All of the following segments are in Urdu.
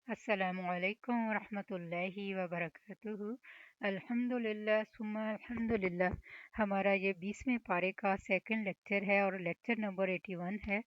السلام علیکم ورحمۃ اللہ وبرکاتہ۔ الحمد للہ ثم الحمد للہ۔ ہمارا یہ 20ویں پارے کا سیکنڈ لیکچر ہے اور لیکچر نمبر 81 ہے۔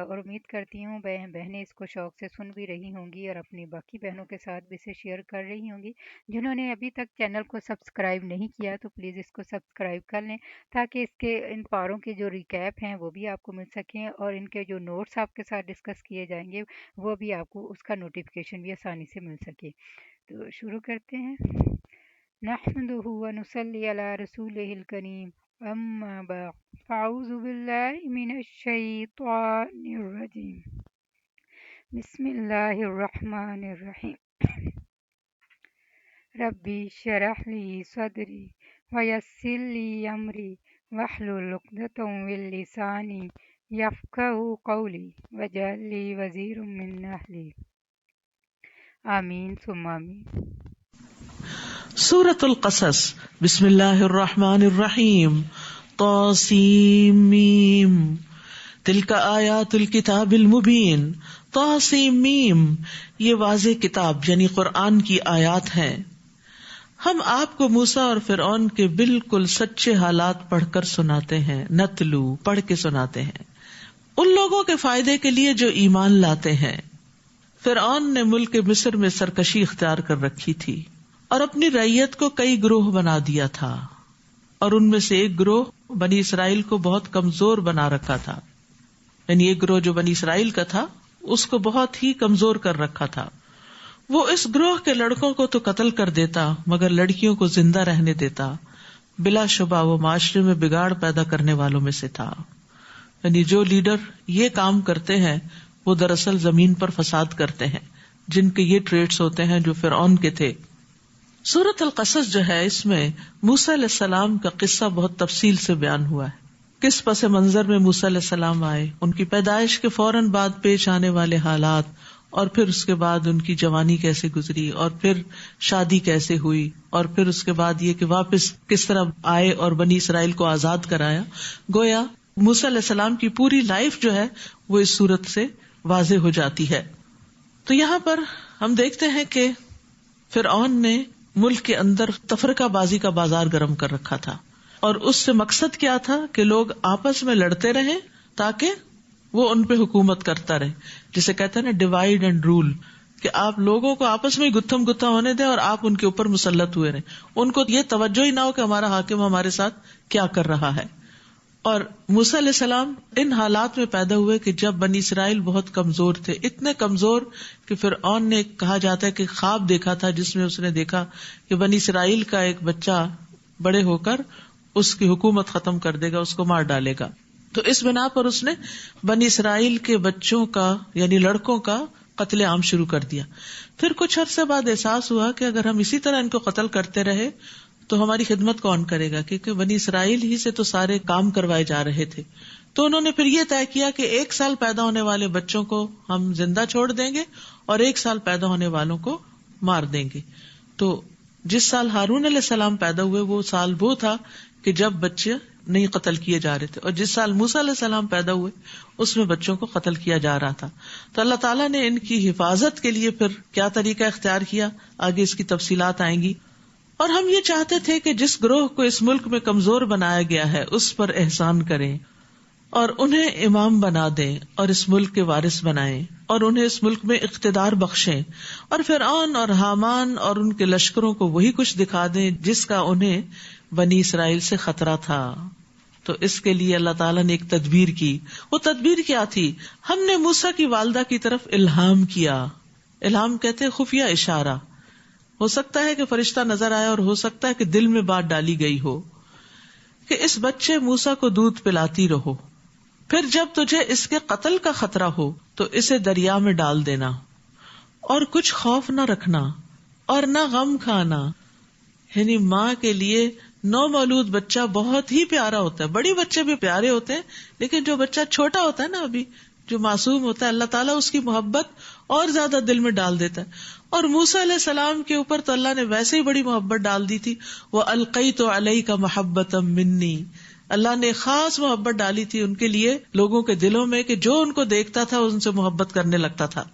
اور امید کرتی ہوں بہنیں اس کو شوق سے سن بھی رہی ہوں گی اور اپنی باقی بہنوں کے ساتھ بھی اسے شیئر کر رہی ہوں گی۔ جنہوں نے ابھی تک چینل کو سبسکرائب نہیں کیا تو پلیز اس کو سبسکرائب کر لیں، تاکہ اس کے ان پاروں کی جو ریکیپ ہیں وہ بھی آپ کو مل سکیں، اور ان کے جو نوٹس آپ کے ساتھ ڈسکس کیے جائیں گے وہ بھی آپ کو اس کا نوٹیفیکیشن بھی آسانی سے مل سکے۔ تو شروع کرتے ہیں۔ نحمدہ ونصلی علی رسولہ الکریم، اما بعد فاعوذ باللہ من الشیطان الرجیم، بسم اللہ الرحمن الرحیم۔ ربی اشرح لی صدری ویسر لی امری واحلل عقدۃ من لسانی یفقہوا قولی واجعل لی وزیرا من اہلی۔ آمین ثم آمین۔ سورۃ القصص، بسم اللہ الرحمن الرحیم۔ طاسیم، تلک آیات الکتاب المبین۔ طاسیم، یہ واضح کتاب یعنی قرآن کی آیات ہیں۔ ہم آپ کو موسیٰ اور فرعون کے بالکل سچے حالات پڑھ کر سناتے ہیں، نتلو پڑھ کے سناتے ہیں، ان لوگوں کے فائدے کے لیے جو ایمان لاتے ہیں۔ فرعون نے ملک مصر میں سرکشی اختیار کر رکھی تھی اور اپنی رعیت کو کئی گروہ بنا دیا تھا، اور ان میں سے ایک گروہ بنی اسرائیل کو بہت کمزور بنا رکھا تھا، یعنی ایک گروہ جو بنی اسرائیل کا تھا اس کو بہت ہی کمزور کر رکھا تھا۔ وہ اس گروہ کے لڑکوں کو تو قتل کر دیتا مگر لڑکیوں کو زندہ رہنے دیتا۔ بلا شبہ وہ معاشرے میں بگاڑ پیدا کرنے والوں میں سے تھا، یعنی جو لیڈر یہ کام کرتے ہیں وہ دراصل زمین پر فساد کرتے ہیں، جن کے یہ ٹریٹس ہوتے ہیں جو فرعون کے تھے۔ سورۃ القصص جو ہے، اس میں موسیٰ علیہ السلام کا قصہ بہت تفصیل سے بیان ہوا ہے۔ کس پس منظر میں موسیٰ علیہ السلام آئے، ان کی پیدائش کے فوراً بعد پیش آنے والے حالات، اور پھر اس کے بعد ان کی جوانی کیسے گزری، اور پھر شادی کیسے ہوئی، اور پھر اس کے بعد یہ کہ واپس کس طرح آئے اور بنی اسرائیل کو آزاد کرایا۔ گویا موسیٰ علیہ السلام کی پوری لائف جو ہے وہ اس صورت سے واضح ہو جاتی ہے۔ تو یہاں پر ہم دیکھتے ہیں کہ فرعون نے ملک کے اندر تفرقہ بازی کا بازار گرم کر رکھا تھا، اور اس سے مقصد کیا تھا کہ لوگ آپس میں لڑتے رہیں تاکہ وہ ان پہ حکومت کرتا رہے، جسے کہتے ہیں نا ڈیوائڈ اینڈ رول، کہ آپ لوگوں کو آپس میں گتھم گتھا ہونے دیں اور آپ ان کے اوپر مسلط ہوئے رہیں، ان کو یہ توجہ ہی نہ ہو کہ ہمارا حاکم ہمارے ساتھ کیا کر رہا ہے۔ اور موسیٰ علیہ السلام ان حالات میں پیدا ہوئے کہ جب بنی اسرائیل بہت کمزور تھے، اتنے کمزور کہ فرعون نے کہا جاتا ہے کہ خواب دیکھا تھا جس میں اس نے دیکھا کہ بنی اسرائیل کا ایک بچہ بڑے ہو کر اس کی حکومت ختم کر دے گا، اس کو مار ڈالے گا۔ تو اس بنا پر اس نے بنی اسرائیل کے بچوں کا یعنی لڑکوں کا قتل عام شروع کر دیا۔ پھر کچھ عرصے بعد احساس ہوا کہ اگر ہم اسی طرح ان کو قتل کرتے رہے تو ہماری خدمت کون کرے گا، کیونکہ بنی اسرائیل ہی سے تو سارے کام کروائے جا رہے تھے۔ تو انہوں نے پھر یہ طے کیا کہ 1 سال پیدا ہونے والے بچوں کو ہم زندہ چھوڑ دیں گے اور 1 سال پیدا ہونے والوں کو مار دیں گے۔ تو جس سال ہارون علیہ السلام پیدا ہوئے وہ سال وہ تھا کہ جب بچے نہیں قتل کیے جا رہے تھے، اور جس سال موسیٰ علیہ السلام پیدا ہوئے اس میں بچوں کو قتل کیا جا رہا تھا۔ تو اللہ تعالیٰ نے ان کی حفاظت کے لیے پھر کیا طریقہ اختیار کیا، آگے اس کی تفصیلات آئیں گی۔ اور ہم یہ چاہتے تھے کہ جس گروہ کو اس ملک میں کمزور بنایا گیا ہے اس پر احسان کریں اور انہیں امام بنا دیں اور اس ملک کے وارث بنائیں اور انہیں اس ملک میں اقتدار بخشیں، اور فرعون اور حامان اور ان کے لشکروں کو وہی کچھ دکھا دیں جس کا انہیں بنی اسرائیل سے خطرہ تھا۔ تو اس کے لیے اللہ تعالیٰ نے ایک تدبیر کی۔ وہ تدبیر کیا تھی؟ ہم نے موسیٰ کی والدہ کی طرف الہام کیا۔ الہام کہتے ہیں خفیہ اشارہ۔ ہو سکتا ہے کہ فرشتہ نظر آیا اور ہو سکتا ہے کہ دل میں بات ڈالی گئی ہو کہ اس بچے موسیٰ کو دودھ پلاتی رہو، پھر جب تجھے اس کے قتل کا خطرہ ہو تو اسے دریا میں ڈال دینا، اور کچھ خوف نہ رکھنا اور نہ غم کھانا۔ یعنی ماں کے لیے نومولود بچہ بہت ہی پیارا ہوتا ہے، بڑی بچے بھی پیارے ہوتے ہیں، لیکن جو بچہ چھوٹا ہوتا ہے نا، ابھی جو معصوم ہوتا ہے، اللہ تعالیٰ اس کی محبت اور زیادہ دل میں ڈال دیتا ہے۔ اور موسیٰ علیہ السلام کے اوپر تو اللہ نے ویسے ہی بڑی محبت ڈال دی تھی۔ وَأَلْقَيْتُ عَلَيْكَ مَحَبَّةً مِّنِّي، اللہ نے خاص محبت ڈالی تھی ان کے لیے لوگوں کے دلوں میں کہ جو ان کو دیکھتا تھا ان سے محبت کرنے لگتا تھا۔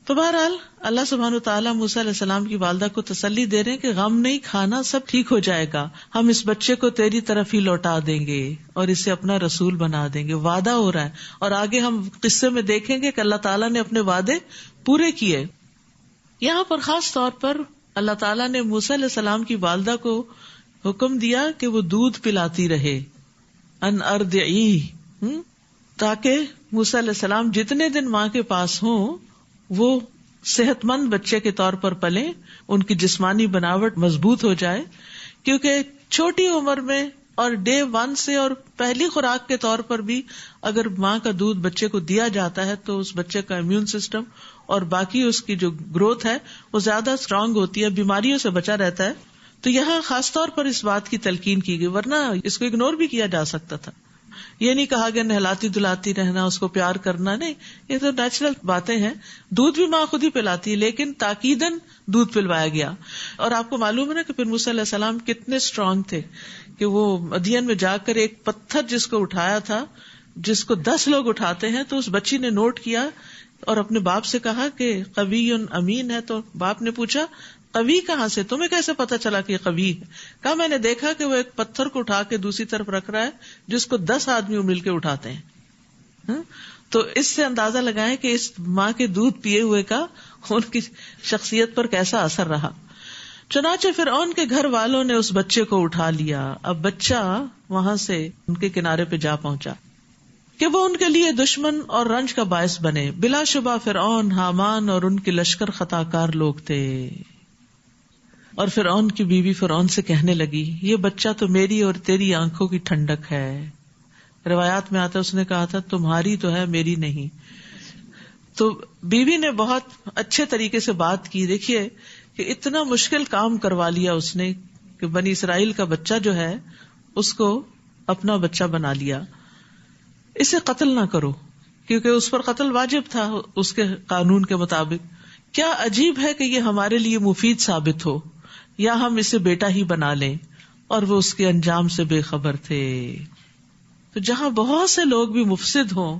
تو بہرحال اللہ سبحانہ تعالیٰ موسیٰ علیہ السلام کی والدہ کو تسلی دے رہے ہیں کہ غم نہیں کھانا، سب ٹھیک ہو جائے گا، ہم اس بچے کو تیری طرف ہی لوٹا دیں گے اور اسے اپنا رسول بنا دیں گے، وعدہ ہو رہا ہے. اور آگے ہم قصے میں دیکھیں گے کہ اللہ تعالیٰ نے اپنے وعدے پورے کیے. یہاں پر خاص طور پر اللہ تعالیٰ نے موسیٰ علیہ السلام کی والدہ کو حکم دیا کہ وہ دودھ پلاتی رہے، ان ارضعیہ، تاکہ موسیٰ علیہ السلام جتنے دن ماں کے پاس ہوں وہ صحت مند بچے کے طور پر پلیں، ان کی جسمانی بناوٹ مضبوط ہو جائے. کیونکہ چھوٹی عمر میں اور ڈے 1 سے اور پہلی خوراک کے طور پر بھی اگر ماں کا دودھ بچے کو دیا جاتا ہے تو اس بچے کا امیون سسٹم اور باقی اس کی جو گروتھ ہے وہ زیادہ اسٹرانگ ہوتی ہے، بیماریوں سے بچا رہتا ہے. تو یہاں خاص طور پر اس بات کی تلقین کی گئی، ورنہ اس کو اگنور بھی کیا جا سکتا تھا. یہ نہیں کہا گیا نہلاتی دلاتی رہنا، اس کو پیار کرنا، نہیں، یہ تو نیچرل باتیں ہیں. دودھ بھی ماں خود ہی پلاتی ہے، لیکن تاکیداً دودھ پلوایا گیا. اور آپ کو معلوم ہے نا کہ پھر موسیٰ علیہ السلام کتنے اسٹرانگ تھے کہ وہ مدین میں جا کر ایک پتھر جس کو اٹھایا تھا، جس کو 10 لوگ اٹھاتے ہیں، تو اس بچی نے نوٹ کیا اور اپنے باپ سے کہا کہ قوی امین ہے. تو باپ نے پوچھا قوی کہاں سے، تمہیں کیسے پتا چلا کہ یہ قوی ہے؟ کہا میں نے دیکھا کہ وہ ایک پتھر کو اٹھا کے دوسری طرف رکھ رہا ہے جس کو 10 آدمی مل کے اٹھاتے ہیں. تو اس سے اندازہ لگائیں کہ اس ماں کے دودھ پیے ہوئے کا ان کی شخصیت پر کیسا اثر رہا. چنانچہ فرعون کے گھر والوں نے اس بچے کو اٹھا لیا. اب بچہ وہاں سے ان کے کنارے پہ جا پہنچا کہ وہ ان کے لیے دشمن اور رنج کا باعث بنے. بلا شبہ فرعون، حامان اور ان کے لشکر خطا کار لوگ تھے. اور فرعون کی بیوی فرعون سے کہنے لگی یہ بچہ تو میری اور تیری آنکھوں کی ٹھنڈک ہے. روایات میں آتا ہے اس نے کہا تھا تمہاری تو ہے میری نہیں. تو بیوی نے بہت اچھے طریقے سے بات کی. دیکھیے کہ اتنا مشکل کام کروا لیا اس نے کہ بنی اسرائیل کا بچہ جو ہے اس کو اپنا بچہ بنا لیا. اسے قتل نہ کرو کیونکہ اس پر قتل واجب تھا اس کے قانون کے مطابق. کیا عجیب ہے کہ یہ ہمارے لیے مفید ثابت ہو، یا ہم اسے بیٹا ہی بنا لیں. اور وہ اس کے انجام سے بے خبر تھے. تو جہاں بہت سے لوگ بھی مفسد ہوں،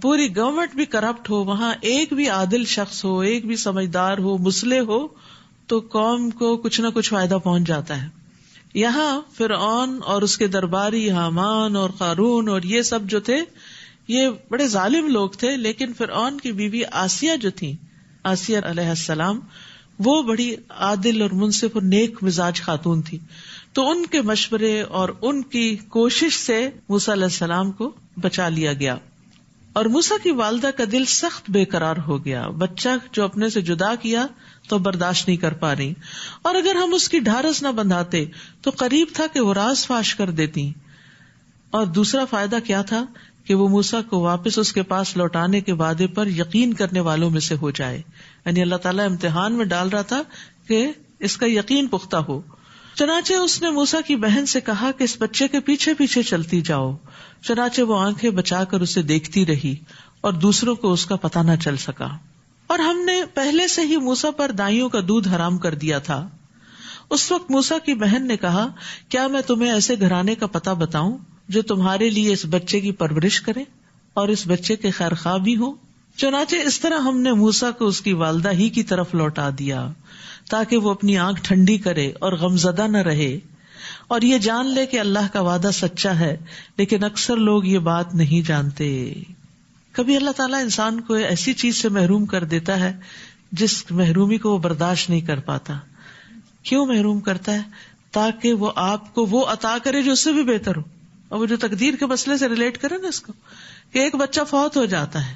پوری گورنمنٹ بھی کرپٹ ہو، وہاں ایک بھی عادل شخص ہو، ایک بھی سمجھدار ہو، مصلح ہو، تو قوم کو کچھ نہ کچھ فائدہ پہنچ جاتا ہے. یہاں فرعون اور اس کے درباری حامان اور قارون اور یہ سب جو تھے یہ بڑے ظالم لوگ تھے. لیکن فرعون کی بیوی آسیہ جو تھی، آسیہ علیہ السلام، وہ بڑی عادل اور منصف اور نیک مزاج خاتون تھی. تو ان کے مشورے اور ان کی کوشش سے موسیٰ علیہ السلام کو بچا لیا گیا. اور موسیٰ کی والدہ کا دل سخت بے قرار ہو گیا. بچہ جو اپنے سے جدا کیا تو برداشت نہیں کر پا رہی، اور اگر ہم اس کی ڈھارس نہ بندھاتے تو قریب تھا کہ وہ راز فاش کر دیتی. اور دوسرا فائدہ کیا تھا کہ وہ موسیٰ کو واپس اس کے پاس لوٹانے کے وعدے پر یقین کرنے والوں میں سے ہو جائے. یعنی اللہ تعالیٰ امتحان میں ڈال رہا تھا کہ اس کا یقین پختہ ہو. چنانچہ اس نے موسیٰ کی بہن سے کہا کہ اس بچے کے پیچھے پیچھے چلتی جاؤ. چنانچہ وہ آنکھیں بچا کر اسے دیکھتی رہی اور دوسروں کو اس کا پتہ نہ چل سکا. اور ہم نے پہلے سے ہی موسیٰ پر دائیوں کا دودھ حرام کر دیا تھا. اس وقت موسیٰ کی بہن نے کہا کیا میں تمہیں ایسے گھرانے کا پتہ بتاؤں جو تمہارے لیے اس بچے کی پرورش کرے اور اس بچے کے خیر خواہ بھی ہوں. چنانچہ اس طرح ہم نے موسیٰ کو اس کی والدہ ہی کی طرف لوٹا دیا تاکہ وہ اپنی آنکھ ٹھنڈی کرے اور غمزدہ نہ رہے اور یہ جان لے کہ اللہ کا وعدہ سچا ہے. لیکن اکثر لوگ یہ بات نہیں جانتے. کبھی اللہ تعالیٰ انسان کو ایسی چیز سے محروم کر دیتا ہے جس محرومی کو وہ برداشت نہیں کر پاتا. کیوں محروم کرتا ہے؟ تاکہ وہ آپ کو وہ عطا کرے جو اس سے بھی بہتر ہو. اور وہ جو تقدیر کے مسئلے سے ریلیٹ کرے نا اس کو، کہ ایک بچہ فوت ہو جاتا ہے،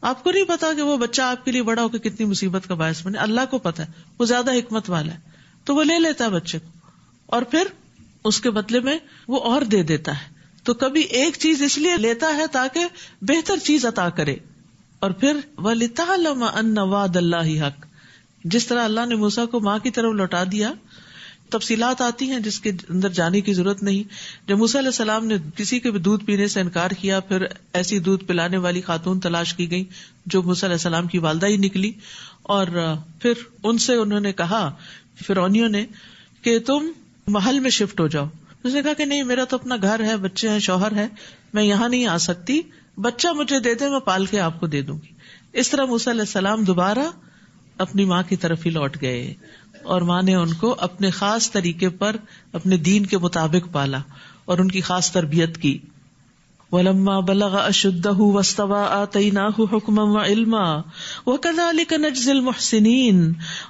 آپ کو نہیں پتا کہ وہ بچہ آپ کے لیے بڑا ہو کے کتنی مصیبت کا باعث بنے. اللہ کو پتا ہے، وہ زیادہ حکمت والا ہے، تو وہ لے لیتا ہے بچے کو اور پھر اس کے بدلے میں وہ اور دے دیتا ہے. تو کبھی ایک چیز اس لیے لیتا ہے تاکہ بہتر چیز عطا کرے. اور پھر وَلِتَعْلَمَ أَنَّ وَعْدَ اللَّهِ حَقٌّ، جس طرح اللہ نے موسیٰ کو ماں کی طرف لوٹا دیا. تفصیلات آتی ہیں جس کے اندر جانے کی ضرورت نہیں. جب موسیٰ علیہ السلام نے کسی کے بھی دودھ پینے سے انکار کیا، پھر ایسی دودھ پلانے والی خاتون تلاش کی گئی جو موسیٰ علیہ السلام کی والدہ ہی نکلی. اور پھر ان سے انہوں نے کہا فرعونیوں نے کہ تم محل میں شفٹ ہو جاؤ. اس نے کہا کہ نہیں، میرا تو اپنا گھر ہے، بچے ہیں، شوہر ہے، میں یہاں نہیں آ سکتی. بچہ مجھے دے دے، میں پال کے آپ کو دے دوں گی. اس طرح موسیٰ علیہ السلام دوبارہ اپنی ماں کی طرف ہی لوٹ گئے اور ماں نے ان کو اپنے خاص طریقے پر اپنے دین کے مطابق پالا اور ان کی خاص تربیت کی. وَلَمَّا بَلَغَ أَشُدَّهُ وَاسْتَوَىٰ آتَيْنَاهُ حُكْمًا وَعِلْمًا وَكَذَٰلِكَ نَجْزِي الْمُحْسِنِينَ.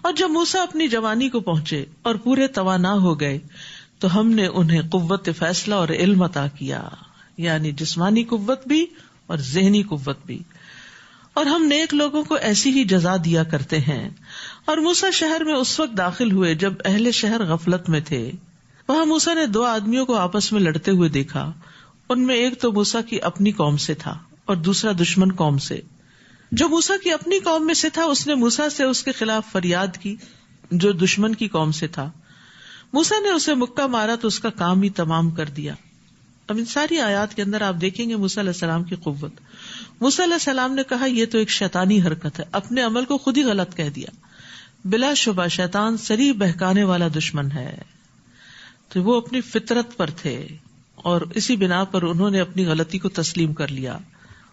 اور جب موسیٰ اپنی جوانی کو پہنچے اور پورے توانا ہو گئے تو ہم نے انہیں قوت فیصلہ اور علم عطا کیا، یعنی جسمانی قوت بھی اور ذہنی قوت بھی. اور ہم نیک لوگوں کو ایسی ہی جزا دیا کرتے ہیں. اور موسیٰ شہر میں اس وقت داخل ہوئے جب اہل شہر غفلت میں تھے. وہاں موسیٰ نے 2 آدمیوں کو آپس میں لڑتے ہوئے دیکھا. ان میں ایک تو موسیٰ کی اپنی قوم سے تھا اور دوسرا دشمن قوم سے. جو موسیٰ کی اپنی قوم میں سے تھا اس نے موسیٰ سے اس کے خلاف فریاد کی جو دشمن کی قوم سے تھا. موسیٰ نے اسے مکہ مارا تو اس کا کام ہی تمام کر دیا. اب ان ساری آیات کے اندر آپ دیکھیں گے موسیٰ علیہ السلام کی قوت. موسیٰ علیہ السلام نے کہا یہ تو ایک شیطانی حرکت ہے، اپنے عمل کو خود ہی غلط کہہ دیا. بلا شبہ شیطان صریح بہکانے والا دشمن ہے. تو وہ اپنی فطرت پر تھے اور اسی بنا پر انہوں نے اپنی غلطی کو تسلیم کر لیا.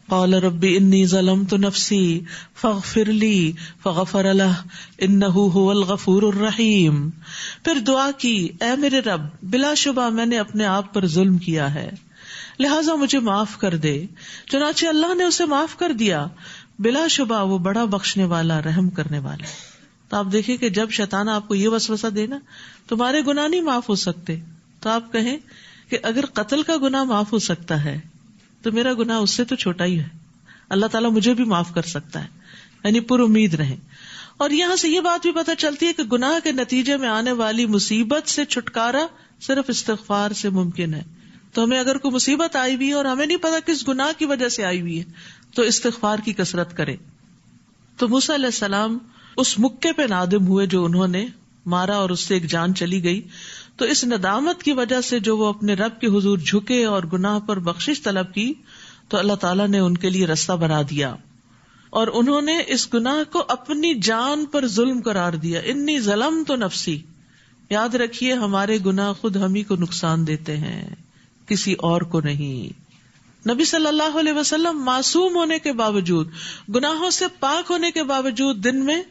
قال رب انی ظلمت نفسی فاغفر لی فغفر لہ انہ هو الغفور الرحیم. پھر دعا کی اے میرے رب بلا شبہ میں نے اپنے آپ پر ظلم کیا ہے لہٰذا مجھے معاف کر دے. چنانچہ اللہ نے اسے معاف کر دیا. بلا شبہ وہ بڑا بخشنے والا رحم کرنے والا. تو آپ دیکھیں کہ جب شیطان آپ کو یہ وسوسہ دینا تمہارے گناہ نہیں معاف ہو سکتے تو آپ کہیں کہ اگر قتل کا گناہ معاف ہو سکتا ہے تو میرا گناہ اس سے تو چھوٹا ہی ہے، اللہ تعالیٰ مجھے بھی معاف کر سکتا ہے. یعنی پر امید رہیں. اور یہاں سے یہ بات بھی پتہ چلتی ہے کہ گناہ کے نتیجے میں آنے والی مصیبت سے چھٹکارا صرف استغفار سے ممکن ہے. تو ہمیں اگر کوئی مصیبت آئی ہوئی ہے اور ہمیں نہیں پتا کس گناہ کی وجہ سے آئی ہوئی ہے تو استغفار کی کثرت کریں. تو موسیٰ علیہ السلام اس مکے پہ نادم ہوئے جو انہوں نے مارا اور اس سے ایک جان چلی گئی. تو اس ندامت کی وجہ سے جو وہ اپنے رب کے حضور جھکے اور گناہ پر بخشش طلب کی تو اللہ تعالیٰ نے ان کے لیے رستہ بنا دیا اور انہوں نے اس گناہ کو اپنی جان پر ظلم قرار دیا. انی ظلمت نفسی. یاد رکھیے ہمارے گناہ خود ہم ہی کو نقصان دیتے ہیں، کسی اور کو نہیں. نبی صلی اللہ علیہ وسلم معصوم ہونے کے باوجود، گناہوں سے پاک ہونے کے باوجود دن میں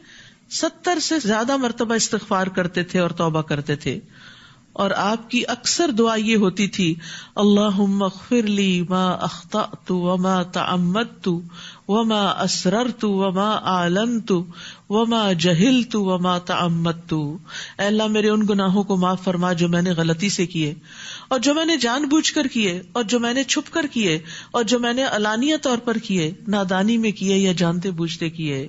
70 سے زیادہ مرتبہ استغفار کرتے تھے اور توبہ کرتے تھے. اور آپ کی اکثر دعا یہ ہوتی تھی اللہم اغفر لی ما اخطأت وما تعمدت وما اسررت وما اعلنت وما جہلت وما تعمدت. اے اللہ میرے ان گناہوں کو معاف فرما جو میں نے غلطی سے کیے اور جو میں نے جان بوجھ کر کیے اور جو میں نے چھپ کر کیے اور جو میں نے علانیہ طور پر کیے، نادانی میں کیے یا جانتے بوجھتے کیے.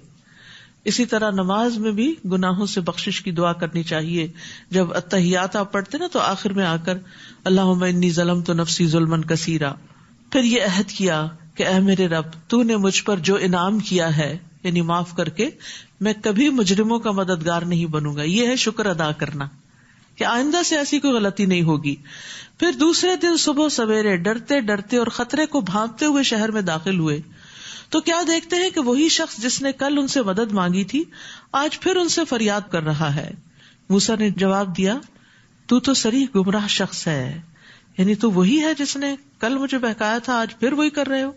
اسی طرح نماز میں بھی گناہوں سے بخشش کی دعا کرنی چاہیے. جب التحیات آپ پڑھتے نا تو آخر میں آ کر اللہم انی ظلمت نفسی ظلما کثیرا. پھر یہ عہد کیا کہ اے میرے رب تو نے مجھ پر جو انعام کیا ہے یعنی معاف کر کے، میں کبھی مجرموں کا مددگار نہیں بنوں گا. یہ ہے شکر ادا کرنا کہ آئندہ سے ایسی کوئی غلطی نہیں ہوگی. پھر دوسرے دن صبح سویرے ڈرتے ڈرتے اور خطرے کو بھانپتے ہوئے شہر میں داخل ہوئے تو کیا دیکھتے ہیں کہ وہی شخص جس نے کل ان سے مدد مانگی تھی آج پھر ان سے فریاد کر رہا ہے. موسیٰ نے جواب دیا تو صریح گمراہ شخص ہے، یعنی تو وہی ہے جس نے کل مجھے بہکایا تھا، آج پھر وہی کر رہے ہو.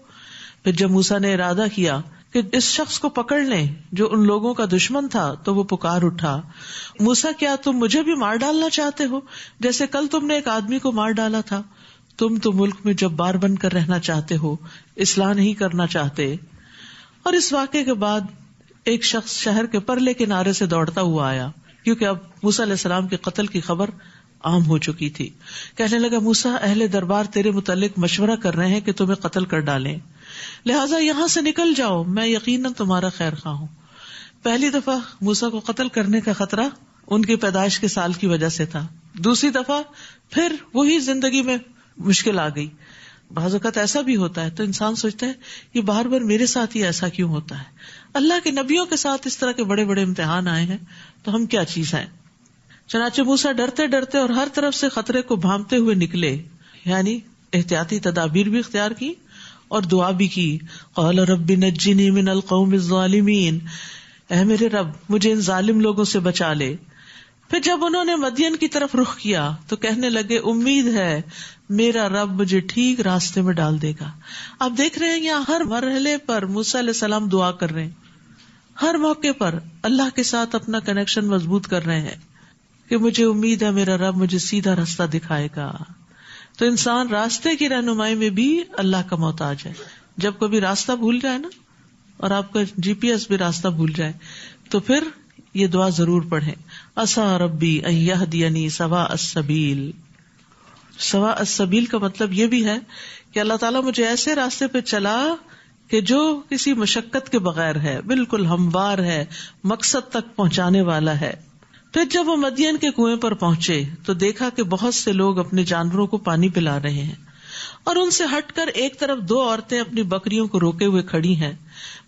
پھر جب موسیٰ نے ارادہ کیا کہ اس شخص کو پکڑ لیں جو ان لوگوں کا دشمن تھا تو وہ پکار اٹھا موسیٰ کیا تم مجھے بھی مار ڈالنا چاہتے ہو جیسے کل تم نے ایک آدمی کو مار ڈالا تھا؟ تم تو ملک میں جبار بن کر رہنا چاہتے ہو، اصلاح نہیں کرنا چاہتے. اور اس واقعے کے بعد ایک شخص شہر کے پرلے کنارے سے دوڑتا ہوا آیا کیونکہ اب موسیٰ علیہ السلام کے قتل کی خبر عام ہو چکی تھی. کہنے لگا موسیٰ اہل دربار تیرے متعلق مشورہ کر رہے ہیں کہ تمہیں قتل کر ڈالیں، لہٰذا یہاں سے نکل جاؤ، میں یقیناً تمہارا خیر خواہ ہوں. پہلی دفعہ موسیٰ کو قتل کرنے کا خطرہ ان کی پیدائش کے سال کی وجہ سے تھا، دوسری دفعہ پھر وہی زندگی میں مشکل آ گئی. بعض اوقات ایسا بھی ہوتا ہے تو انسان سوچتا ہے یہ بار بار میرے ساتھ ہی ایسا کیوں ہوتا ہے. اللہ کے نبیوں کے ساتھ اس طرح کے بڑے بڑے امتحان آئے ہیں تو ہم کیا چیز ہیں. چنانچہ موسیٰ ڈرتے ڈرتے اور ہر طرف سے خطرے کو بھانپتے ہوئے نکلے، یعنی احتیاطی تدابیر بھی اختیار کی اور دعا بھی کی. قال رب نجنی من القوم الظالمین، اے میرے رب مجھے ان ظالم لوگوں سے بچا لے. پھر جب انہوں نے مدین کی طرف رخ کیا تو کہنے لگے امید ہے میرا رب مجھے ٹھیک راستے میں ڈال دے گا. آپ دیکھ رہے ہیں یہاں ہر مرحلے پر موسیٰ علیہ السلام دعا کر رہے ہیں، ہر موقع پر اللہ کے ساتھ اپنا کنیکشن مضبوط کر رہے ہیں کہ مجھے امید ہے میرا رب مجھے سیدھا راستہ دکھائے گا. تو انسان راستے کی رہنمائی میں بھی اللہ کا محتاج ہے. جب کبھی راستہ بھول جائے نا، اور آپ کا GPS بھی راستہ بھول جائے، تو پھر یہ دعا ضرور پڑھیں، عسیٰ ربی ان یہدینی سواء السبیل. سواء السبیل کا مطلب یہ بھی ہے کہ اللہ تعالیٰ مجھے ایسے راستے پہ چلا کہ جو کسی مشقت کے بغیر ہے، بالکل ہموار ہے، مقصد تک پہنچانے والا ہے. پھر جب وہ مدین کے کنویں پر پہنچے تو دیکھا کہ بہت سے لوگ اپنے جانوروں کو پانی پلا رہے ہیں، اور ان سے ہٹ کر ایک طرف 2 عورتیں اپنی بکریوں کو روکے ہوئے کھڑی ہیں.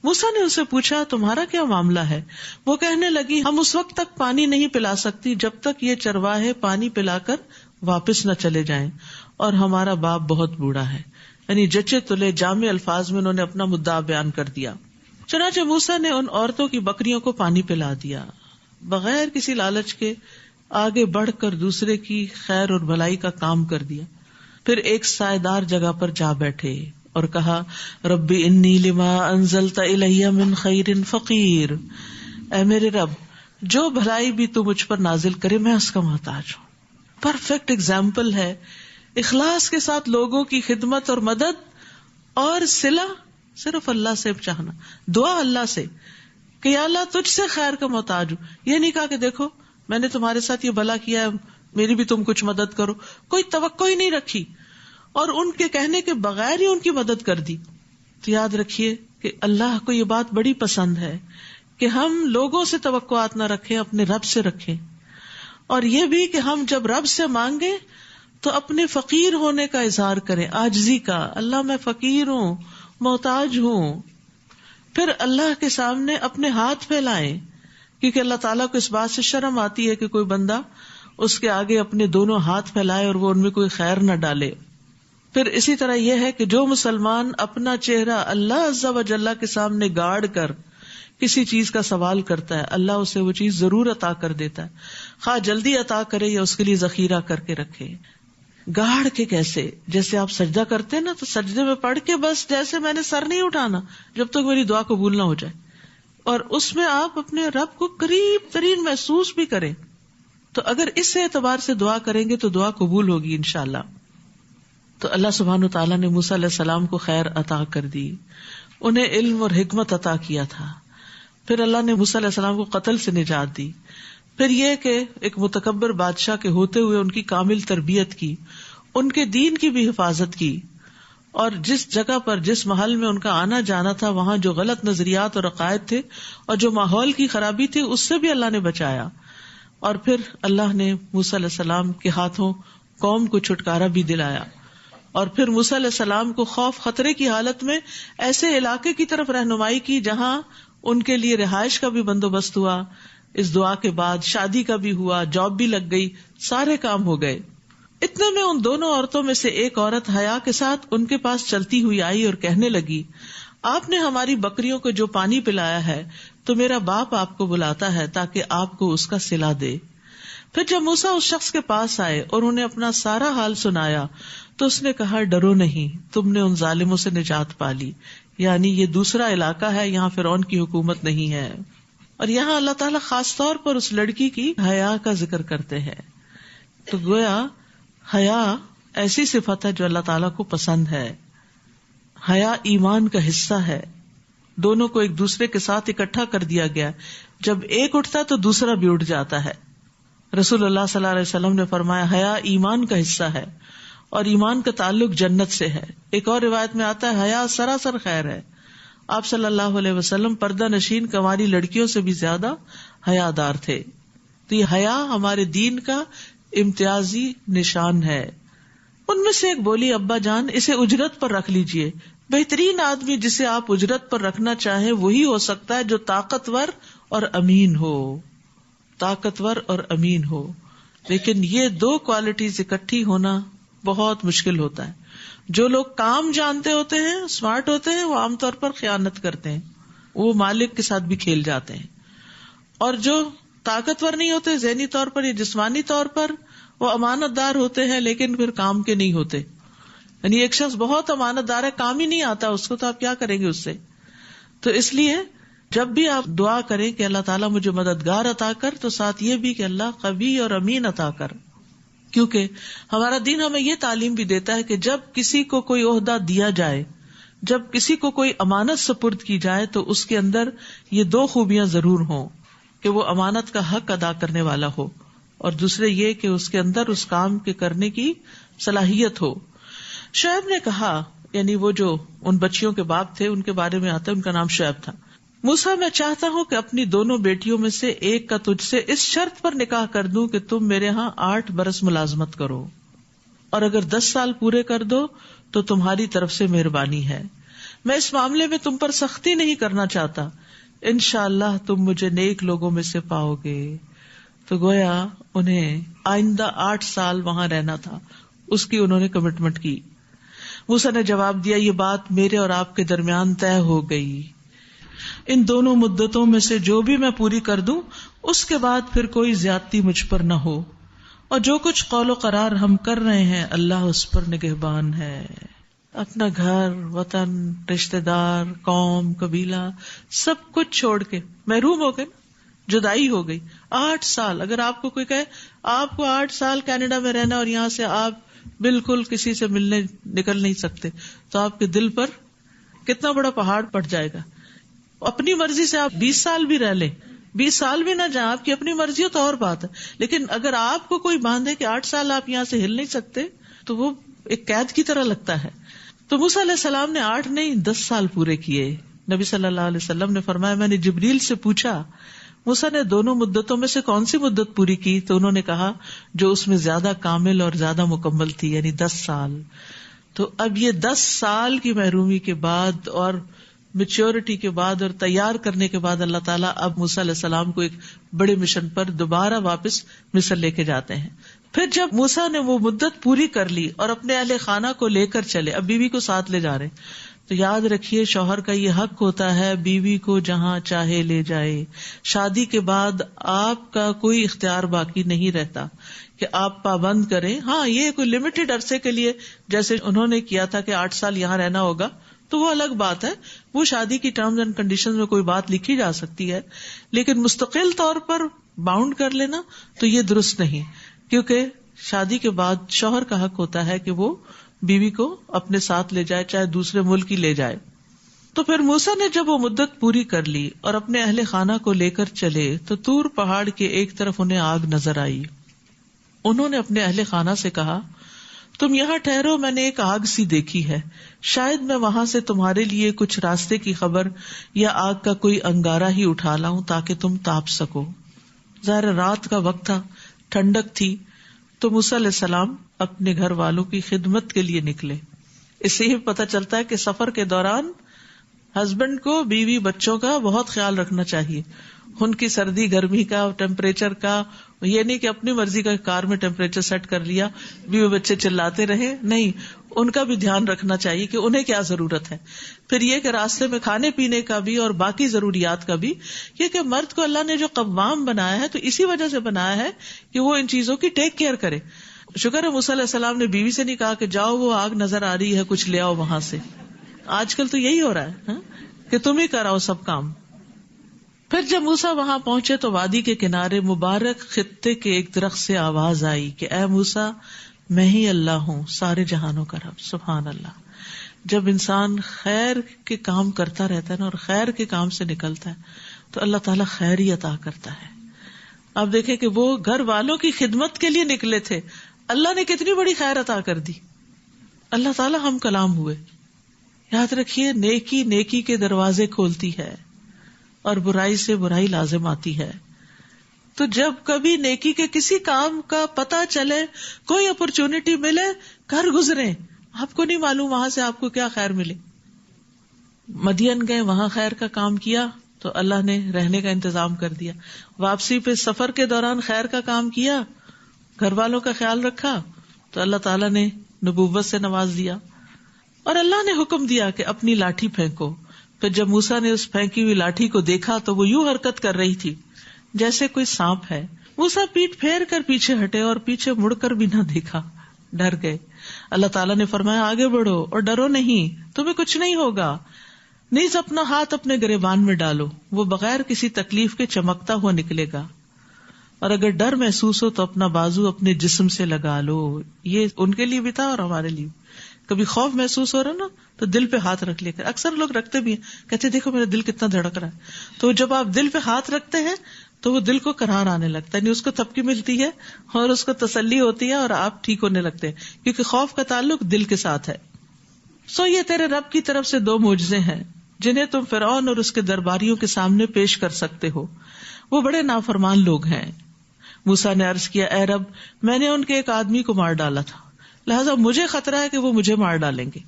موسیٰ نے ان سے پوچھا تمہارا کیا معاملہ ہے؟ وہ کہنے لگی ہم اس وقت تک پانی نہیں پلا سکتی جب تک یہ چرواہے پانی پلا کر واپس نہ چلے جائیں، اور ہمارا باپ بہت بوڑھا ہے. یعنی جچے تلے جامع الفاظ میں انہوں نے اپنا مدعا بیان کر دیا. چنانچہ موسیٰ نے ان عورتوں کی بکریوں کو پانی پلا دیا، بغیر کسی لالچ کے آگے بڑھ کر دوسرے کی خیر اور بھلائی کا کام کر دیا. پھر ایک سائیدار جگہ پر جا بیٹھے اور کہا ربی انی لما انزلت الی من خیر فقیر، اے میرے رب جو بھلائی بھی تو مجھ پر نازل کرے میں اس کا محتاج ہوں. پرفیکٹ ایگزامپل ہے اخلاص کے ساتھ لوگوں کی خدمت اور مدد، اور صلہ صرف اللہ سے چاہنا، دعا اللہ سے کہ یا اللہ تجھ سے خیر کا محتاج ہوں. یہ نہیں کہا کہ دیکھو میں نے تمہارے ساتھ یہ بھلا کیا ہے میری بھی تم کچھ مدد کرو، کوئی توقع ہی نہیں رکھی اور ان کے کہنے کے بغیر ہی ان کی مدد کر دی. تو یاد رکھیے کہ اللہ کو یہ بات بڑی پسند ہے کہ ہم لوگوں سے توقعات نہ رکھیں، اپنے رب سے رکھیں. اور یہ بھی کہ ہم جب رب سے مانگیں تو اپنے فقیر ہونے کا اظہار کریں، عاجزی کا، اللہ میں فقیر ہوں، محتاج ہوں. پھر اللہ کے سامنے اپنے ہاتھ پھیلائیں، کیونکہ اللہ تعالیٰ کو اس بات سے شرم آتی ہے کہ کوئی بندہ اس کے آگے اپنے دونوں ہاتھ پھیلائے اور وہ ان میں کوئی خیر نہ ڈالے. پھر اسی طرح یہ ہے کہ جو مسلمان اپنا چہرہ اللہ عز و جل کے سامنے گاڑ کر کسی چیز کا سوال کرتا ہے، اللہ اسے وہ چیز ضرور عطا کر دیتا ہے، خواہ جلدی عطا کرے یا اس کے لیے ذخیرہ کر کے رکھے. گاڑ کے کیسے؟ جیسے آپ سجدہ کرتے ہیں نا، تو سجدے میں پڑھ کے بس جیسے میں نے سر نہیں اٹھانا جب تک میری دعا قبول نہ ہو جائے، اور اس میں آپ اپنے رب کو قریب ترین محسوس بھی کریں. تو اگر اس اعتبار سے دعا کریں گے تو دعا قبول ہوگی انشاءاللہ. تو اللہ سبحانہ وتعالیٰ نے موسیٰ علیہ السلام کو خیر عطا کر دی، انہیں علم اور حکمت عطا کیا تھا. پھر اللہ نے موسیٰ علیہ السلام کو قتل سے نجات دی. پھر یہ کہ ایک متکبر بادشاہ کے ہوتے ہوئے ان کی کامل تربیت کی، ان کے دین کی بھی حفاظت کی، اور جس جگہ پر جس محل میں ان کا آنا جانا تھا وہاں جو غلط نظریات اور عقائد تھے اور جو ماحول کی خرابی تھی اس سے بھی اللہ نے بچایا. اور پھر اللہ نے موسیٰ علیہ السلام کے ہاتھوں قوم کو چھٹکارا بھی دلایا. اور پھر موسیٰ علیہ السلام کو خوف خطرے کی حالت میں ایسے علاقے کی طرف رہنمائی کی جہاں ان کے لیے رہائش کا بھی بندوبست ہوا. اس دعا کے بعد شادی کا بھی ہوا، جاب بھی لگ گئی، سارے کام ہو گئے. اتنے میں ان دونوں عورتوں میں سے ایک عورت حیا کے ساتھ ان کے پاس چلتی ہوئی آئی اور کہنے لگی آپ نے ہماری بکریوں کو جو پانی پلایا ہے تو میرا باپ آپ کو بلاتا ہے تاکہ آپ کو اس کا صلہ دے. پھر جب موسیٰ اس شخص کے پاس آئے اور انہیں اپنا سارا حال سنایا تو اس نے کہا ڈرو نہیں، تم نے ان ظالموں سے نجات پا لی. یعنی یہ دوسرا علاقہ ہے، یہاں فرعون کی حکومت نہیں ہے. اور یہاں اللہ تعالیٰ خاص طور پر اس لڑکی کی حیا کا ذکر کرتے ہیں. تو گویا حیا ایسی صفت ہے جو اللہ تعالیٰ کو پسند ہے. حیا ایمان کا حصہ ہے. دونوں کو ایک دوسرے کے ساتھ اکٹھا کر دیا گیا، جب ایک اٹھتا تو دوسرا بھی اٹھ جاتا ہے. رسول اللہ صلی اللہ علیہ وسلم نے فرمایا حیا ایمان کا حصہ ہے اور ایمان کا تعلق جنت سے ہے. ایک اور روایت میں آتا ہے حیا سراسر خیر ہے. آپ صلی اللہ علیہ وسلم پردہ نشین کنواری لڑکیوں سے بھی زیادہ حیادار تھے. تو یہ حیا ہمارے دین کا امتیازی نشان ہے. ان میں سے ایک بولی ابا جان اسے اجرت پر رکھ لیجئے. بہترین آدمی جسے آپ اجرت پر رکھنا چاہیں وہی ہو سکتا ہے جو طاقتور اور امین ہو. طاقتور اور امین ہو. لیکن یہ دو کوالٹیز اکٹھی ہونا بہت مشکل ہوتا ہے. جو لوگ کام جانتے ہوتے ہیں، اسمارٹ ہوتے ہیں، وہ عام طور پر خیانت کرتے ہیں، وہ مالک کے ساتھ بھی کھیل جاتے ہیں. اور جو طاقتور نہیں ہوتے ذہنی طور پر یا جسمانی طور پر، وہ امانت دار ہوتے ہیں لیکن پھر کام کے نہیں ہوتے. یعنی ایک شخص بہت امانت دار ہے، کام ہی نہیں آتا اس کو، تو آپ کیا کریں گے اس سے؟ تو اس لیے جب بھی آپ دعا کریں کہ اللہ تعالیٰ مجھے مددگار عطا کر، تو ساتھ یہ بھی کہ اللہ قوی اور امین عطا کر، کیونکہ ہمارا دین ہمیں یہ تعلیم بھی دیتا ہے کہ جب کسی کو کوئی عہدہ دیا جائے، جب کسی کو کوئی امانت سپرد کی جائے، تو اس کے اندر یہ دو خوبیاں ضرور ہوں کہ وہ امانت کا حق ادا کرنے والا ہو، اور دوسرے یہ کہ اس کے اندر اس کام کے کرنے کی صلاحیت ہو۔ شعیب نے کہا، یعنی وہ جو ان بچیوں کے باپ تھے ان کے بارے میں آتا ہے، ان کا نام شعیب تھا، موسیٰ میں چاہتا ہوں کہ اپنی دونوں بیٹیوں میں سے ایک کا تجھ سے اس شرط پر نکاح کر دوں کہ تم میرے ہاں 8 برس ملازمت کرو، اور اگر 10 سال پورے کر دو تو تمہاری طرف سے مہربانی ہے۔ میں اس معاملے میں تم پر سختی نہیں کرنا چاہتا، انشاءاللہ تم مجھے نیک لوگوں میں سے پاؤ گے۔ تو گویا انہیں آئندہ 8 سال وہاں رہنا تھا، اس کی انہوں نے کمٹمنٹ کی۔ موسیٰ نے جواب دیا، یہ بات میرے اور آپ کے درمیان طے ہو گئی، ان دونوں مدتوں میں سے جو بھی میں پوری کر دوں اس کے بعد پھر کوئی زیادتی مجھ پر نہ ہو، اور جو کچھ قول و قرار ہم کر رہے ہیں اللہ اس پر نگہبان ہے۔ اپنا گھر، وطن، رشتہ دار، قوم، قبیلہ سب کچھ چھوڑ کے محروم ہو گئے، جدائی ہو گئی۔ 8 سال، اگر آپ کو کوئی کہے آپ کو 8 سال کینیڈا میں رہنا اور یہاں سے آپ بالکل کسی سے ملنے نکل نہیں سکتے، تو آپ کے دل پر کتنا بڑا پہاڑ پڑ جائے گا۔ اپنی مرضی سے آپ 20 سال بھی رہ لیں، 20 سال بھی نہ جائیں، آپ کی اپنی مرضی ہو تو اور بات ہے، لیکن اگر آپ کو کوئی باندھے کہ 8 سال آپ یہاں سے ہل نہیں سکتے تو وہ ایک قید کی طرح لگتا ہے۔ تو موسیٰ علیہ السلام نے 8 نہیں 10 سال پورے کیے۔ نبی صلی اللہ علیہ وسلم نے فرمایا، میں نے جبریل سے پوچھا موسیٰ نے دونوں مدتوں میں سے کون سی مدت پوری کی؟ تو انہوں نے کہا جو اس میں زیادہ کامل اور زیادہ مکمل تھی، یعنی 10 سال۔ تو اب یہ 10 سال کی محرومی کے بعد اور میچورٹی کے بعد اور تیار کرنے کے بعد اللہ تعالیٰ اب موسیٰ علیہ السلام کو ایک بڑے مشن پر دوبارہ واپس مصر لے کے جاتے ہیں۔ پھر جب موسیٰ نے وہ مدت پوری کر لی اور اپنے اہل خانہ کو لے کر چلے، اب بیوی کو ساتھ لے جا رہے ہیں، تو یاد رکھیے شوہر کا یہ حق ہوتا ہے بیوی کو جہاں چاہے لے جائے۔ شادی کے بعد آپ کا کوئی اختیار باقی نہیں رہتا کہ آپ پابند کریں۔ ہاں، یہ کوئی لمیٹڈ عرصے کے لیے جیسے انہوں نے کیا تھا کہ 8 سال یہاں رہنا ہوگا، تو وہ الگ بات ہے، وہ شادی کی ٹرمز اینڈ کنڈیشنز میں کوئی بات لکھی جا سکتی ہے، لیکن مستقل طور پر باؤنڈ کر لینا تو یہ درست نہیں، کیونکہ شادی کے بعد شوہر کا حق ہوتا ہے کہ وہ بیوی کو اپنے ساتھ لے جائے، چاہے دوسرے ملک ہی لے جائے۔ تو پھر موسیٰ نے جب وہ مدت پوری کر لی اور اپنے اہل خانہ کو لے کر چلے تو طور پہاڑ کے ایک طرف انہیں آگ نظر آئی۔ انہوں نے اپنے اہل خانہ سے کہا، تم یہاں ٹھہرو، میں نے ایک آگ سی دیکھی ہے، شاید میں وہاں سے تمہارے لیے کچھ راستے کی خبر یا آگ کا کوئی انگارہ ہی اٹھا لاؤں تاکہ تم تاپ سکو۔ ظاہر رات کا وقت تھا، ٹھنڈک تھی، تو موسیٰ علیہ السلام اپنے گھر والوں کی خدمت کے لیے نکلے۔ اس سے ہی پتہ چلتا ہے کہ سفر کے دوران ہسبینڈ کو بیوی بچوں کا بہت خیال رکھنا چاہیے، ان کی سردی گرمی کا، ٹیمپریچر کا، یہ نہیں کہ اپنی مرضی کا کار میں ٹیمپریچر سیٹ کر لیا، بیوی بچے چلاتے رہے، نہیں، ان کا بھی دھیان رکھنا چاہیے کہ انہیں کیا ضرورت ہے۔ پھر یہ کہ راستے میں کھانے پینے کا بھی اور باقی ضروریات کا بھی، یہ کہ مرد کو اللہ نے جو قوام بنایا ہے تو اسی وجہ سے بنایا ہے کہ وہ ان چیزوں کی ٹیک کیئر کرے۔ شکر ہے موسیٰ علیہ السلام نے بیوی سے نہیں کہا کہ جاؤ وہ آگ نظر آ رہی ہے کچھ لے آؤ وہاں سے۔ آج کل تو یہی ہو رہا ہے کہ تم ہی کراؤ سب کام۔ پھر جب موسیٰ وہاں پہنچے تو وادی کے کنارے مبارک خطے کے ایک درخت سے آواز آئی کہ اے موسیٰ، میں ہی اللہ ہوں، سارے جہانوں کا رب۔ سبحان اللہ۔ جب انسان خیر کے کام کرتا رہتا ہے نا اور خیر کے کام سے نکلتا ہے تو اللہ تعالیٰ خیر ہی عطا کرتا ہے۔ اب دیکھیں کہ وہ گھر والوں کی خدمت کے لیے نکلے تھے، اللہ نے کتنی بڑی خیر عطا کر دی۔ اللہ تعالیٰ ہم کلام ہوئے۔ یاد رکھیے، نیکی نیکی کے دروازے کھولتی ہے اور برائی سے برائی لازم آتی ہے۔ تو جب کبھی نیکی کے کسی کام کا پتہ چلے، کوئی اپرچونٹی ملے، گھر گزرے، آپ کو نہیں معلوم وہاں سے آپ کو کیا خیر ملے۔ مدین گئے، وہاں خیر کا کام کیا تو اللہ نے رہنے کا انتظام کر دیا۔ واپسی پہ سفر کے دوران خیر کا کام کیا، گھر والوں کا خیال رکھا تو اللہ تعالیٰ نے نبوت سے نواز دیا۔ اور اللہ نے حکم دیا کہ اپنی لاٹھی پھینکو۔ پھر جب موسیٰ نے اس پھینکی ہوئی لاٹھی کو دیکھا تو وہ یوں حرکت کر رہی تھی جیسے کوئی سانپ ہے۔ موسیٰ پیٹ پھیر کر پیچھے ہٹے اور پیچھے مڑ کر بھی نہ دیکھا، ڈر گئے۔ اللہ تعالیٰ نے فرمایا آگے بڑھو اور ڈرو نہیں، تمہیں کچھ نہیں ہوگا۔ نیز اپنا ہاتھ اپنے گریبان میں ڈالو، وہ بغیر کسی تکلیف کے چمکتا ہوا نکلے گا، اور اگر ڈر محسوس ہو تو اپنا بازو اپنے جسم سے لگا لو. یہ ان کے لیے بھی تھا اور ہمارے لیے. کبھی خوف محسوس ہو رہا نا تو دل پہ ہاتھ رکھ لے کر، اکثر لوگ رکھتے بھی ہیں، کہتے دیکھو میرا دل کتنا دھڑک رہا ہے. تو جب آپ دل پہ ہاتھ رکھتے ہیں تو وہ دل کو قرار آنے لگتا ہے، یعنی اس کو تھپکی ملتی ہے اور اس کو تسلی ہوتی ہے اور آپ ٹھیک ہونے لگتے ہیں، کیونکہ خوف کا تعلق دل کے ساتھ ہے. یہ تیرے رب کی طرف سے 2 معجزے ہیں جنہیں تم فرعون اور اس کے درباریوں کے سامنے پیش کر سکتے ہو، وہ بڑے نافرمان لوگ ہیں. موسیٰ نے عرض کیا، اے رب، میں نے ان کے ایک آدمی کو مار ڈالا تھا، لہذا مجھے خطرہ ہے کہ وہ مجھے مار ڈالیں گے،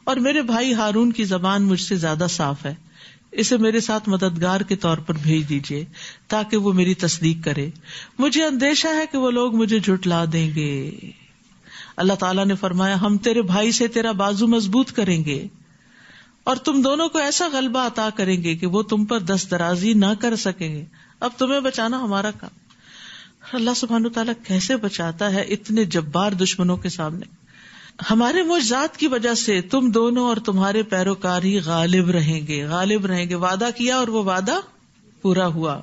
اور میرے بھائی ہارون کی زبان مجھ سے زیادہ صاف ہے، اسے میرے ساتھ مددگار کے طور پر بھیج دیجیے تاکہ وہ میری تصدیق کرے، مجھے اندیشہ ہے کہ وہ لوگ مجھے جھٹلا دیں گے. اللہ تعالیٰ نے فرمایا، ہم تیرے بھائی سے تیرا بازو مضبوط کریں گے اور تم دونوں کو ایسا غلبہ عطا کریں گے کہ وہ تم پر دست درازی نہ کر سکیں گے. اب تمہیں بچانا ہمارا کام. اللہ سبحانہ وتعالیٰ کیسے بچاتا ہے اتنے جبار دشمنوں کے سامنے. ہمارے معجزات کی وجہ سے تم دونوں اور تمہارے پیروکار ہی غالب رہیں گے. غالب رہیں گے، وعدہ کیا اور وہ وعدہ پورا ہوا.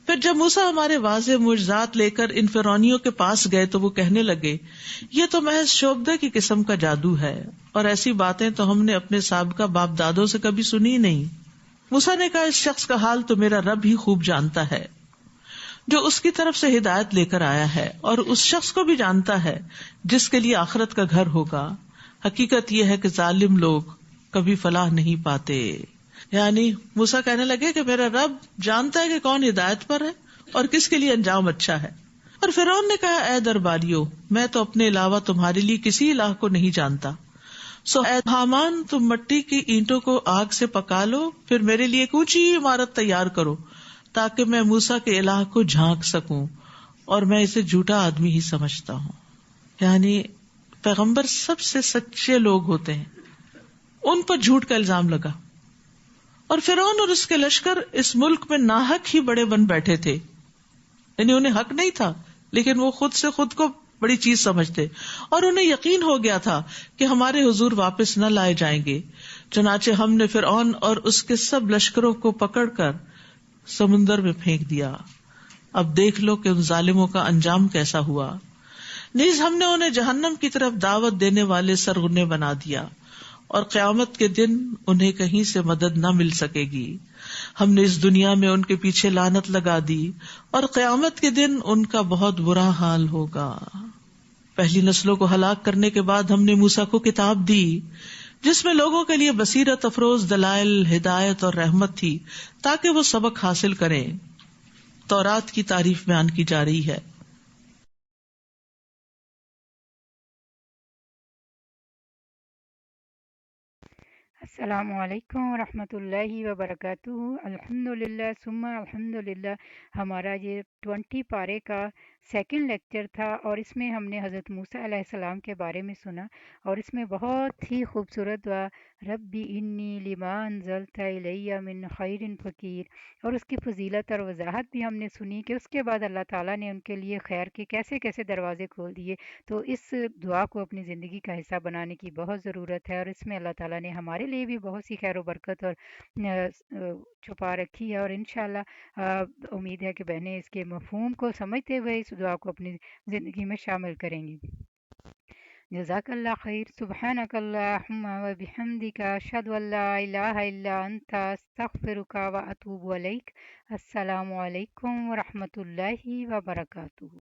پھر جب موسیٰ ہمارے واضح معجزات لے کر ان فرعونیوں کے پاس گئے تو وہ کہنے لگے، یہ تو محض شعبدے کی قسم کا جادو ہے، اور ایسی باتیں تو ہم نے اپنے سابقہ باپ دادوں سے کبھی سنی نہیں. موسیٰ نے کہا، اس شخص کا حال تو میرا رب ہی خوب جانتا ہے جو اس کی طرف سے ہدایت لے کر آیا ہے، اور اس شخص کو بھی جانتا ہے جس کے لیے آخرت کا گھر ہوگا. حقیقت یہ ہے کہ ظالم لوگ کبھی فلاح نہیں پاتے. یعنی موسیٰ کہنے لگے کہ میرا رب جانتا ہے کہ کون ہدایت پر ہے اور کس کے لیے انجام اچھا ہے. اور فرعون نے کہا، اے درباریو، میں تو اپنے علاوہ تمہارے لیے کسی الہ کو نہیں جانتا، سو اے حامان، تم مٹی کی اینٹوں کو آگ سے پکا لو، پھر میرے لیے ایک اونچی عمارت تیار کرو تاکہ میں موسیٰ کے الہ کو جھانک سکوں، اور میں اسے جھوٹا آدمی ہی سمجھتا ہوں. یعنی پیغمبر سب سے سچے لوگ ہوتے ہیں، ان پر جھوٹ کا الزام لگا. اور فرعون اور اس کے لشکر اس ملک میں ناحق ہی بڑے بن بیٹھے تھے، یعنی انہیں حق نہیں تھا لیکن وہ خود سے خود کو بڑی چیز سمجھتے، اور انہیں یقین ہو گیا تھا کہ ہمارے حضور واپس نہ لائے جائیں گے. چنانچہ ہم نے فرعون اور اس کے سب لشکروں کو پکڑ کر سمندر میں پھینک دیا. اب دیکھ لو کہ ان ظالموں کا انجام کیسا ہوا. نیز ہم نے انہیں جہنم کی طرف دعوت دینے والے سرغنے بنا دیا، اور قیامت کے دن انہیں کہیں سے مدد نہ مل سکے گی. ہم نے اس دنیا میں ان کے پیچھے لعنت لگا دی، اور قیامت کے دن ان کا بہت برا حال ہوگا. پہلی نسلوں کو ہلاک کرنے کے بعد ہم نے موسیٰ کو کتاب دی جس میں لوگوں کے لیے بصیرت افروز دلائل، ہدایت اور رحمت تھی تاکہ وہ سبق حاصل کریں. تورات کی تعریف بیان کی جا رہی ہے. السلام علیکم ورحمۃ اللہ وبرکاتہ. الحمدللہ ثم الحمدللہ. ہمارا یہ 20 پارے کا سیکنڈ لیکچر تھا، اور اس میں ہم نے حضرت موسیٰ علیہ السلام کے بارے میں سنا، اور اس میں بہت ہی خوبصورت دعا ربی انی لما انزلت الی من خیر فقیر، اور اس کی فضیلت اور وضاحت بھی ہم نے سنی کہ اس کے بعد اللہ تعالیٰ نے ان کے لیے خیر کے کیسے کیسے دروازے کھول دیے. تو اس دعا کو اپنی زندگی کا حصہ بنانے کی بہت ضرورت ہے، اور اس میں اللہ تعالیٰ نے ہمارے لیے بھی بہت سی خیر و برکت اور چھپا رکھی ہے. اور انشاءاللہ امید ہے کہ بہنیں اس کے مفہوم کو سمجھتے ہوئے اس دعا کو اپنی زندگی میں شامل کریں گی. جزاک اللہ خیر. سبحانک اللہم و بحمدک، اشہد ان لا الہ الا انت، استغفرک و اتوب الیک. السلام علیکم ورحمۃ اللہ وبرکاتہ.